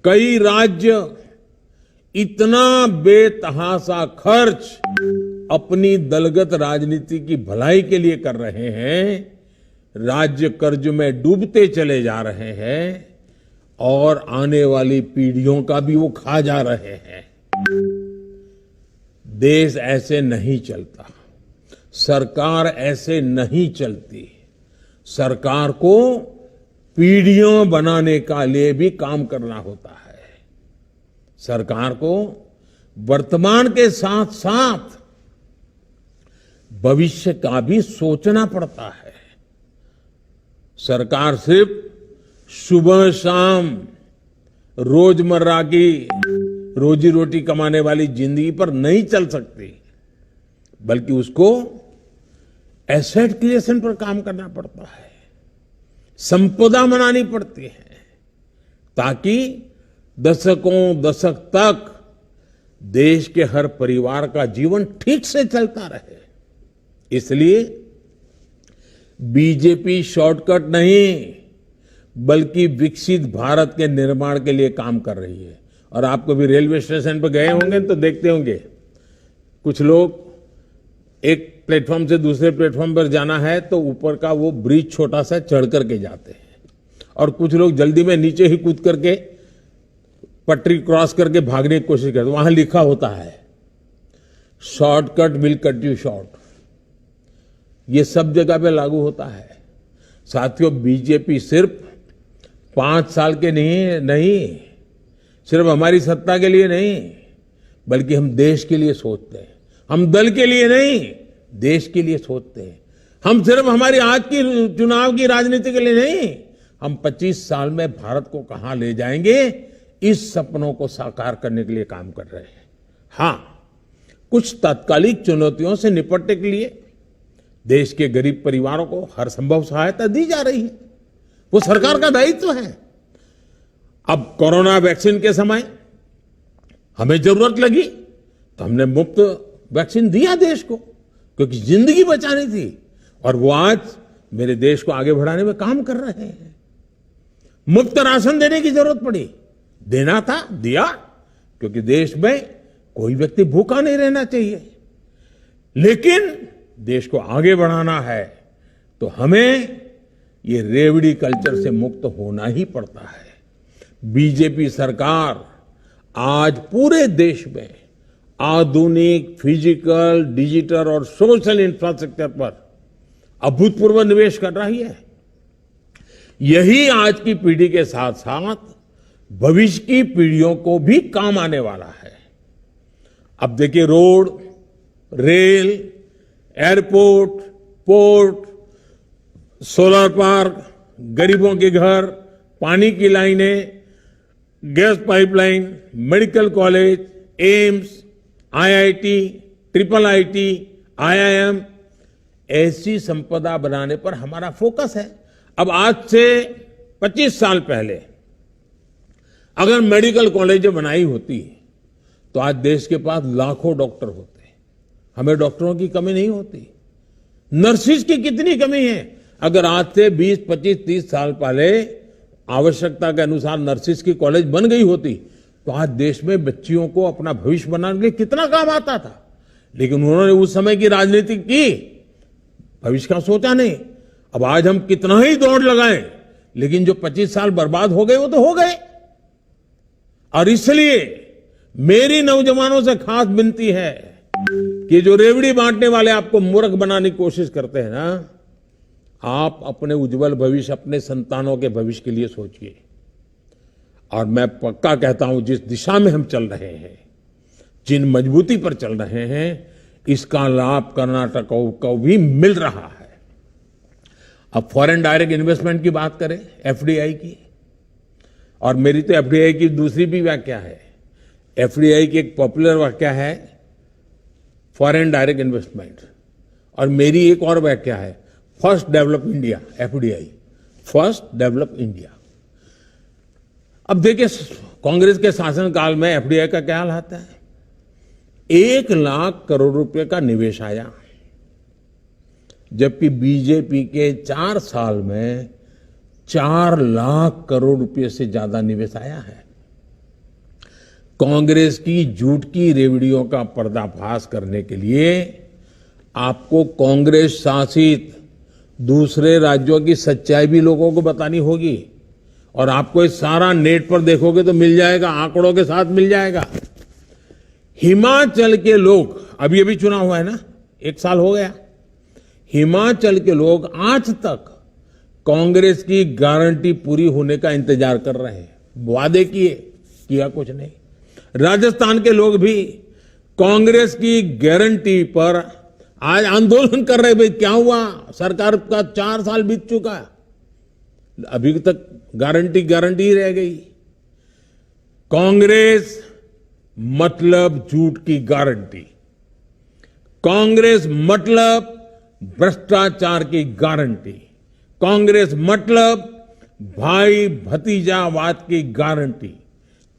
कई राज्य इतना बेतहाशा खर्च अपनी दलगत राजनीति की भलाई के लिए कर रहे हैं, राज्य कर्ज में डूबते चले जा रहे हैं और आने वाली पीढ़ियों का भी वो खा जा रहे हैं। देश ऐसे नहीं चलता, सरकार ऐसे नहीं चलती। सरकार को पीढ़ियों बनाने का लिए भी काम करना होता है। सरकार को वर्तमान के साथ साथ भविष्य का भी सोचना पड़ता है। सरकार सिर्फ सुबह शाम रोजमर्रा की रोजी रोटी कमाने वाली जिंदगी पर नहीं चल सकती, बल्कि उसको एसेट क्रिएशन पर काम करना पड़ता है, संपदा बनानी पड़ती है, ताकि दशकों दशक तक देश के हर परिवार का जीवन ठीक से चलता रहे। इसलिए बीजेपी शॉर्टकट नहीं, बल्कि विकसित भारत के निर्माण के लिए काम कर रही है। और आप कभी रेलवे स्टेशन पर गए होंगे तो देखते होंगे, कुछ लोग एक प्लेटफॉर्म से दूसरे प्लेटफॉर्म पर जाना है तो ऊपर का वो ब्रिज छोटा सा चढ़ करके जाते हैं, और कुछ लोग जल्दी में नीचे ही कूद करके पटरी क्रॉस करके भागने की कोशिश करते। वहां लिखा होता है, shortcut will cut you short. ये सब जगह पे लागू होता है। साथियों, बीजेपी सिर्फ 5 साल के नहीं, सिर्फ हमारी सत्ता के लिए नहीं, बल्कि हम देश के लिए सोचते हैं। हम दल के लिए नहीं, देश के लिए सोचते हैं। हम सिर्फ हमारी आज की चुनाव की राजनीति के लिए नहीं, हम 25 साल में भारत को कहां ले जाएंगे, इस सपनों को साकार करने के लिए काम कर रहे हैं। हां, कुछ तात्कालिक चुनौतियों से निपटने के लिए देश के गरीब परिवारों को हर संभव सहायता दी जा रही है, वो सरकार का दायित्व है। अब कोरोना वैक्सीन के समय हमें जरूरत लगी तो हमने मुफ्त वैक्सीन दिया देश को, क्योंकि जिंदगी बचानी थी, और वो आज मेरे देश को आगे बढ़ाने में काम कर रहे हैं। मुफ्त राशन देने की जरूरत पड़ी, देना था, दिया, क्योंकि देश में कोई व्यक्ति भूखा नहीं रहना चाहिए। लेकिन देश को आगे बढ़ाना है तो हमें ये रेवड़ी कल्चर से मुक्त होना ही पड़ता है। बीजेपी सरकार आज पूरे देश में आधुनिक फिजिकल, डिजिटल और सोशल इंफ्रास्ट्रक्चर पर अभूतपूर्व निवेश कर रही है। यही आज की पीढ़ी के साथ साथ भविष्य की पीढ़ियों को भी काम आने वाला है। अब देखिए, road, rail, airport, port, solar park, गरीबों के घर, पानी की लाइनें, gas pipeline, medical college, AIIMS, IIT, triple IT, IIM, ऐसी संपदा बनाने पर हमारा फोकस है। अब आज से 25 साल पहले अगर मेडिकल कॉलेजें बनाई होती तो आज देश के पास लाखों डॉक्टर होते। हमें डॉक्टरों की कमी नहीं होती। नर्सिस की कितनी कमी है। अगर आज से 20, 25, 30 साल पहले आवश्यकता के अनुसार नर्सिस की कॉलेज बन गई होती तो आज देश में बच्चियों को अपना भविष्य बनाने के लिए कितना काम आता था। लेकिन उन्होंने उस समय की राजनीति की, भविष्य का सोचा नहीं। अब आज हम कितना ही दौड़ लगाएं, लेकिन जो 25 साल बर्बाद हो गए वो तो हो गए। और इसलिए मेरी नौजवानों से खास विनती है कि जो रेवड़ी बांटने वाले आपको मूर्ख बनाने की कोशिश करते हैं ना, आप अपने उज्जवल भविष्य, अपने संतानों के भविष्य के लिए सोचिए। और मैं पक्का कहता हूं, जिस दिशा में हम चल रहे हैं, जिन मजबूती पर चल रहे हैं, इसका लाभ कर्नाटक को भी मिल रहा है। अब फॉरेन डायरेक्ट इन्वेस्टमेंट की बात करें, एफडीआई की, और मेरी तो एफडीआई की दूसरी भी व्याख्या है। एफडीआई की एक पॉपुलर व्याख्या है फॉरेन डायरेक्ट इन्वेस्टमेंट, और मेरी एक और व्याख्या है first develop India, FDI, first develop India. अब देखिए, कांग्रेस के शासनकाल में एफडीआई का क्या हाल आता है। 1 लाख करोड़ रुपए का निवेश आया, जबकि बीजेपी के 4 साल में 4 लाख करोड़ रुपए से ज्यादा निवेश आया है। कांग्रेस की झूठ की रेवड़ियों का पर्दाफाश करने के लिए आपको कांग्रेस शासित दूसरे राज्यों की सच्चाई भी लोगों को बतानी होगी। और आपको ये सारा नेट पर देखोगे तो मिल जाएगा, आंकड़ों के साथ मिल जाएगा। हिमाचल के लोग, अभी अभी चुनाव हुआ है ना, 1 साल हो गया, हिमाचल के लोग आज तक कांग्रेस की गारंटी पूरी होने का इंतजार कर रहे हैं। वादे किया कुछ नहीं। राजस्थान के लोग भी कांग्रेस की गारंटी पर आज आंदोलन कर रहे। भाई क्या हुआ, सरकार का 4 साल बीत चुका है, अभी तक गारंटी ही रह गई। कांग्रेस मतलब झूठ की गारंटी, कांग्रेस मतलब भ्रष्टाचार की गारंटी, कांग्रेस मतलब भाई भतीजावाद की गारंटी।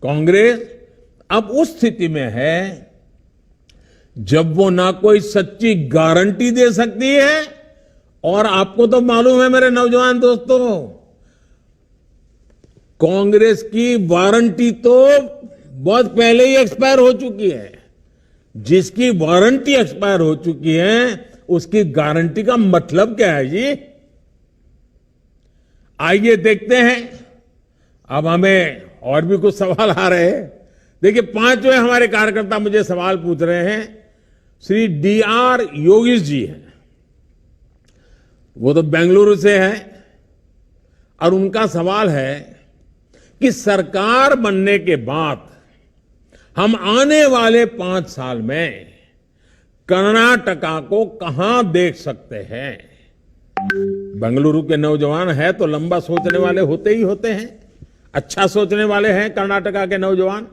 कांग्रेस अब उस स्थिति में है जब वो ना कोई सच्ची गारंटी दे सकती है, और आपको तो मालूम है मेरे नौजवान दोस्तों, कांग्रेस की वारंटी तो बहुत पहले ही एक्सपायर हो चुकी है। जिसकी वारंटी एक्सपायर हो चुकी है उसकी गारंटी का मतलब क्या है जी। आइए देखते हैं। अब हमें और भी कुछ सवाल आ रहे हैं। देखिए, 5वें हमारे कार्यकर्ता मुझे सवाल पूछ रहे हैं। श्री DR योगेश जी हैं, वो तो बेंगलुरु से है, और उनका सवाल है कि सरकार बनने के बाद हम आने वाले 5 साल में कर्नाटका को कहां देख सकते हैं। बेंगलुरु के नौजवान है तो लंबा सोचने वाले होते ही होते हैं, अच्छा सोचने वाले हैं कर्नाटका के नौजवान।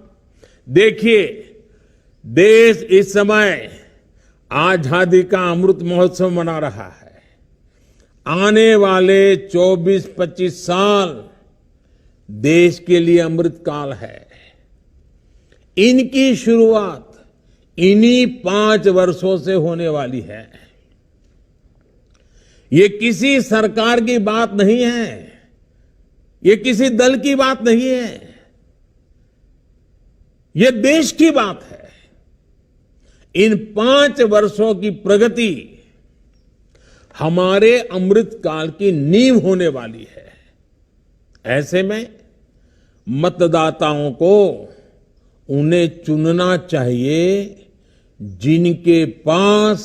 देखिए, देश इस समय आजादी का अमृत महोत्सव मना रहा है। आने वाले 24-25 साल देश के लिए अमृत काल है। इनकी शुरुआत इन्हीं 5 वर्षों से होने वाली है। ये किसी सरकार की बात नहीं है, ये किसी दल की बात नहीं है, ये देश की बात है। इन 5 वर्षों की प्रगति हमारे अमृत काल की नींव होने वाली है। ऐसे में मतदाताओं को उन्हें चुनना चाहिए जिनके पास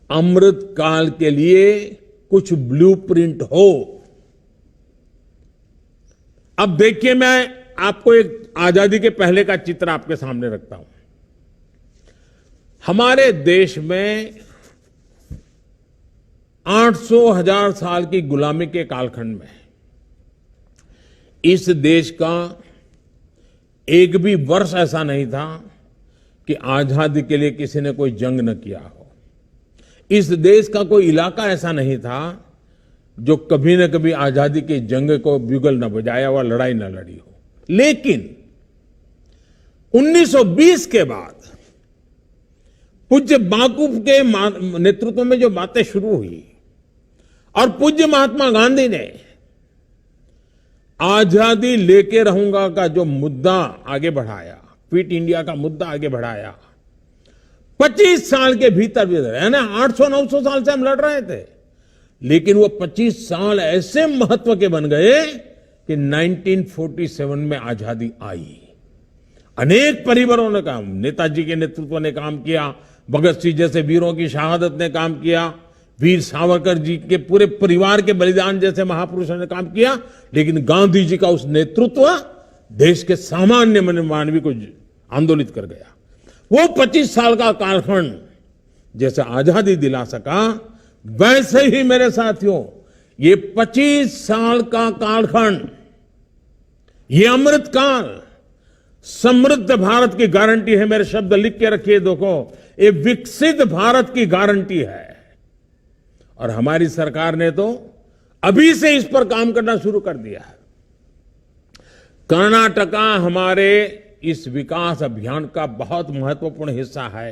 अमृत काल के लिए कुछ ब्लूप्रिंट हो। अब देखिए, मैं आपको एक आजादी के पहले का चित्र आपके सामने रखता हूं। हमारे देश में 800,000 साल की गुलामी के कालखंड में इस देश का एक भी वर्ष ऐसा नहीं था कि आजादी के लिए किसी ने कोई जंग न किया हो। इस देश का कोई इलाका ऐसा नहीं था जो कभी न कभी आजादी की जंग को ब्यूगल न बजाया हुआ, लड़ाई न लड़ी हो। लेकिन 1920 के बाद पूज्य बापू के नेतृत्व में जो बातें शुरू हुई और पूज्य महात्मा गांधी ने आजादी लेके रहूंगा का जो मुद्दा आगे बढ़ाया, क्विट इंडिया का मुद्दा आगे बढ़ाया, 25 साल के भीतर है ना, 800-900 साल से हम लड़ रहे थे, लेकिन वो 25 साल ऐसे महत्व के बन गए कि 1947 में आजादी आई। अनेक परिवारों ने काम, नेताजी के नेतृत्व ने काम किया, भगत सिंह जैसे वीरों की शहादत ने काम किया, वीर सावरकर जी के पूरे परिवार के बलिदान जैसे महापुरुषों ने काम किया, लेकिन गांधी जी का उस नेतृत्व देश के सामान्य मानवी को आंदोलित कर गया। वो 25 साल का कालखंड जैसे आजादी दिला सका, वैसे ही मेरे साथियों ये 25 साल का कालखंड, ये अमृत काल समृद्ध भारत की गारंटी है। मेरे शब्द लिख के रखिए, देखो, ये विकसित भारत की गारंटी है। और हमारी सरकार ने तो अभी से इस पर काम करना शुरू कर दिया है। कर्नाटका हमारे इस विकास अभियान का बहुत महत्वपूर्ण हिस्सा है।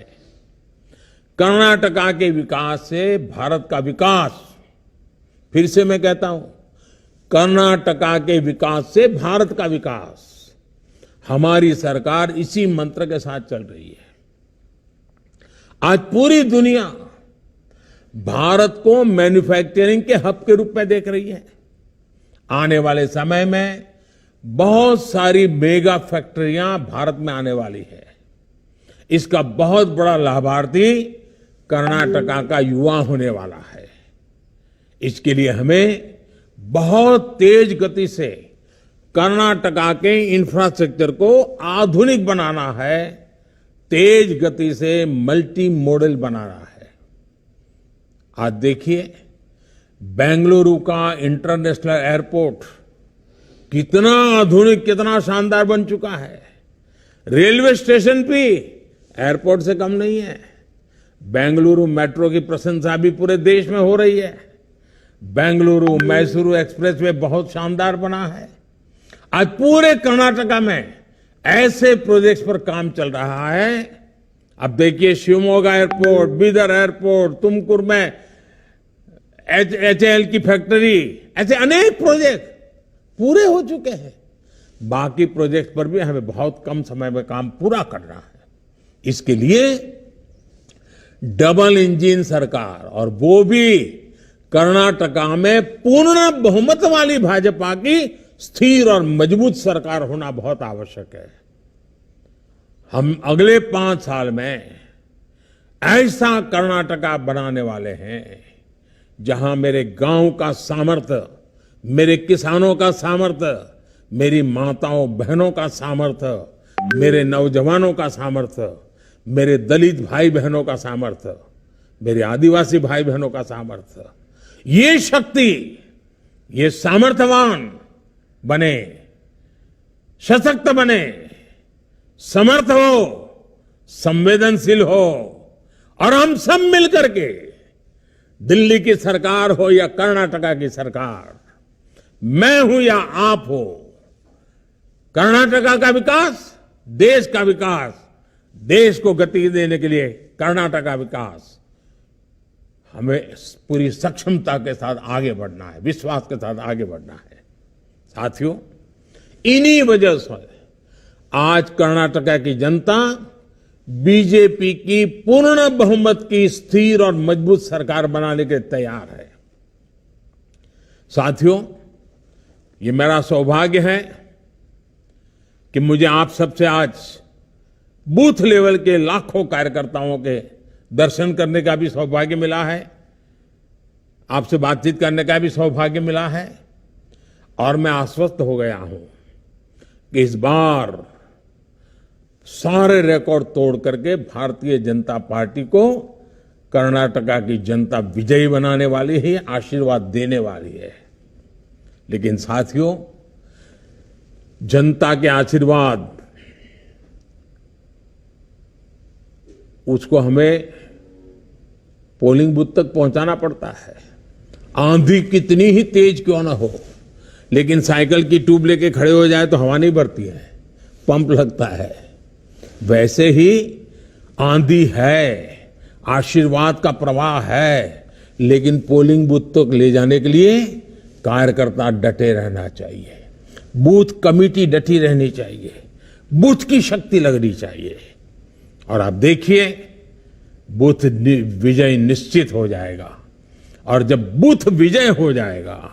कर्नाटका के विकास से भारत का विकास, फिर से मैं कहता हूं, कर्नाटका के विकास से भारत का विकास, हमारी सरकार इसी मंत्र के साथ चल रही है। आज पूरी दुनिया भारत को मैन्युफैक्चरिंग के हब के रूप में देख रही है। आने वाले समय में बहुत सारी मेगा फैक्ट्रियां भारत में आने वाली है। इसका बहुत बड़ा लाभार्थी कर्नाटका का युवा होने वाला है। इसके लिए हमें बहुत तेज गति से कर्नाटका के इंफ्रास्ट्रक्चर को आधुनिक बनाना है, तेज गति से मल्टी मॉडल बनाना है। आज देखिए, बेंगलुरु का इंटरनेशनल एयरपोर्ट कितना आधुनिक, कितना शानदार बन चुका है। रेलवे स्टेशन भी एयरपोर्ट से कम नहीं है। बेंगलुरु मेट्रो की प्रशंसा भी पूरे देश में हो रही है। बेंगलुरु मैसूरू एक्सप्रेस वे बहुत शानदार बना है। आज पूरे कर्नाटका में ऐसे प्रोजेक्ट्स पर काम चल रहा है। अब देखिए, शिवमोगा एयरपोर्ट, बीदर एयरपोर्ट, तुमकुर में HAL की फैक्ट्री, ऐसे अनेक प्रोजेक्ट पूरे हो चुके हैं। बाकी प्रोजेक्ट पर भी हमें बहुत कम समय में काम पूरा करना है। इसके लिए डबल इंजन सरकार, और वो भी कर्नाटका में पूर्ण बहुमत वाली भाजपा की स्थिर और मजबूत सरकार होना बहुत आवश्यक है। हम अगले 5 साल में ऐसा कर्नाटका बनाने वाले हैं जहां मेरे गांव का सामर्थ्य, मेरे किसानों का सामर्थ्य, मेरी माताओं बहनों का सामर्थ्य, मेरे नौजवानों का सामर्थ्य, मेरे दलित भाई बहनों का सामर्थ्य, मेरे आदिवासी भाई बहनों का सामर्थ्य, ये शक्ति, ये सामर्थ्यवान बने, सशक्त बने, समर्थ हो, संवेदनशील हो, और हम सब मिलकर के, दिल्ली की सरकार हो या कर्नाटका की सरकार, मैं हूं या आप हो, कर्नाटका का विकास, देश का विकास, देश को गति देने के लिए कर्नाटका विकास, हमें पूरी सक्षमता के साथ आगे बढ़ना है, विश्वास के साथ आगे बढ़ना है। साथियों, इन्हीं वजह से आज कर्नाटका की जनता बीजेपी की पूर्ण बहुमत की स्थिर और मजबूत सरकार बनाने के तैयार है। साथियों, ये मेरा सौभाग्य है कि मुझे आप सबसे आज बूथ लेवल के लाखों कार्यकर्ताओं के दर्शन करने का भी सौभाग्य मिला है, आपसे बातचीत करने का भी सौभाग्य मिला है, और मैं आश्वस्त हो गया हूं कि इस बार सारे रिकॉर्ड तोड़ करके भारतीय जनता पार्टी को कर्नाटका की जनता विजयी बनाने वाली है, आशीर्वाद देने वाली है। लेकिन साथियों, जनता के आशीर्वाद उसको हमें पोलिंग बूथ तक पहुंचाना पड़ता है। आंधी कितनी ही तेज क्यों ना हो, लेकिन साइकिल की ट्यूब लेके खड़े हो जाए तो हवा नहीं भरती है, पंप लगता है। वैसे ही आंधी है, आशीर्वाद का प्रवाह है, लेकिन पोलिंग बूथ तक ले जाने के लिए कार्यकर्ता डटे रहना चाहिए, बूथ कमेटी डटी रहनी चाहिए, बूथ की शक्ति लगनी चाहिए। और आप देखिए, बूथ विजय निश्चित हो जाएगा। और जब बूथ विजय हो जाएगा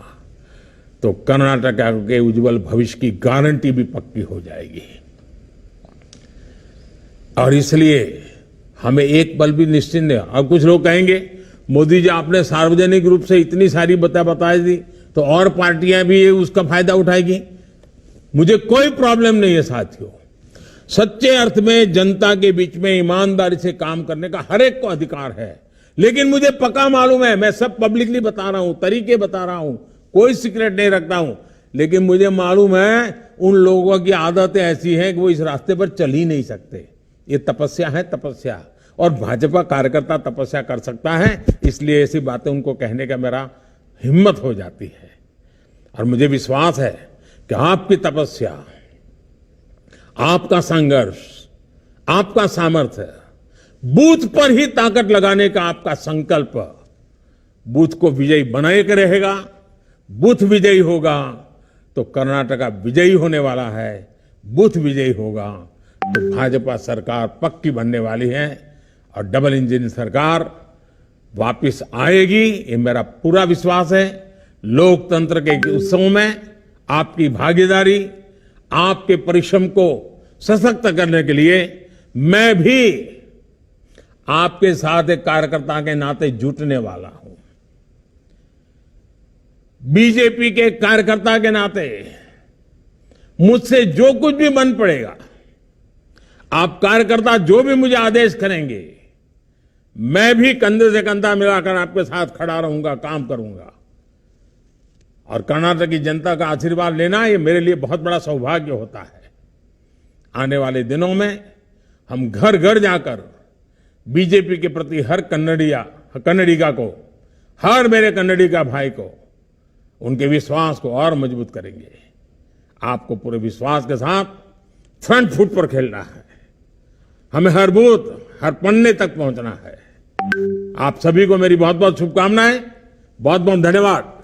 तो कर्नाटका के उज्जवल भविष्य की गारंटी भी पक्की हो जाएगी। और इसलिए हमें एक पल भी निश्चिंत नहीं। अब कुछ लोग कहेंगे, मोदी जी आपने सार्वजनिक रूप से इतनी सारी बता दी तो और पार्टियां भी उसका फायदा उठाएगी। मुझे कोई प्रॉब्लम नहीं है साथियों। सच्चे अर्थ में जनता के बीच में ईमानदारी से काम करने का हर एक को अधिकार है। लेकिन मुझे पक्का मालूम है, मैं सब पब्लिकली बता रहा हूं, तरीके बता रहा हूं, कोई सीक्रेट नहीं रखता हूं। लेकिन मुझे मालूम है उन लोगों की आदतें ऐसी हैं कि वो इस रास्ते पर चल ही नहीं सकते। ये तपस्या है, तपस्या। और भाजपा कार्यकर्ता तपस्या कर सकता है, इसलिए ऐसी बातें उनको कहने का मेरा हिम्मत हो जाती है। और मुझे विश्वास है कि आपकी तपस्या, आपका संघर्ष, आपका सामर्थ्य, बूथ पर ही ताकत लगाने का आपका संकल्प बूथ को विजयी बनाए के रहेगा। बूथ विजयी होगा तो कर्नाटका विजयी होने वाला है। बूथ विजयी होगा तो भाजपा सरकार पक्की बनने वाली है और डबल इंजन सरकार वापस आएगी, ये मेरा पूरा विश्वास है। लोकतंत्र के उत्सव में आपकी भागीदारी, आपके परिश्रम को सशक्त करने के लिए मैं भी आपके साथ एक कार्यकर्ता के नाते जुटने वाला हूं। बीजेपी के कार्यकर्ता के नाते मुझसे जो कुछ भी मन पड़ेगा, आप कार्यकर्ता जो भी मुझे आदेश करेंगे, मैं भी कंधे से कंधा मिलाकर आपके साथ खड़ा रहूंगा, काम करूंगा। और कर्नाटक की जनता का आशीर्वाद लेना ये मेरे लिए बहुत बड़ा सौभाग्य होता है। आने वाले दिनों में हम घर घर जाकर बीजेपी के प्रति हर कन्नडिगा को, हर मेरे कन्नडिगा भाई को, उनके विश्वास को और मजबूत करेंगे। आपको पूरे विश्वास के साथ फ्रंट फुट पर खेलना है। हमें हर बूथ, हर पन्ने तक पहुंचना है। आप सभी को मेरी बहुत बहुत शुभकामनाएं। बहुत बहुत धन्यवाद।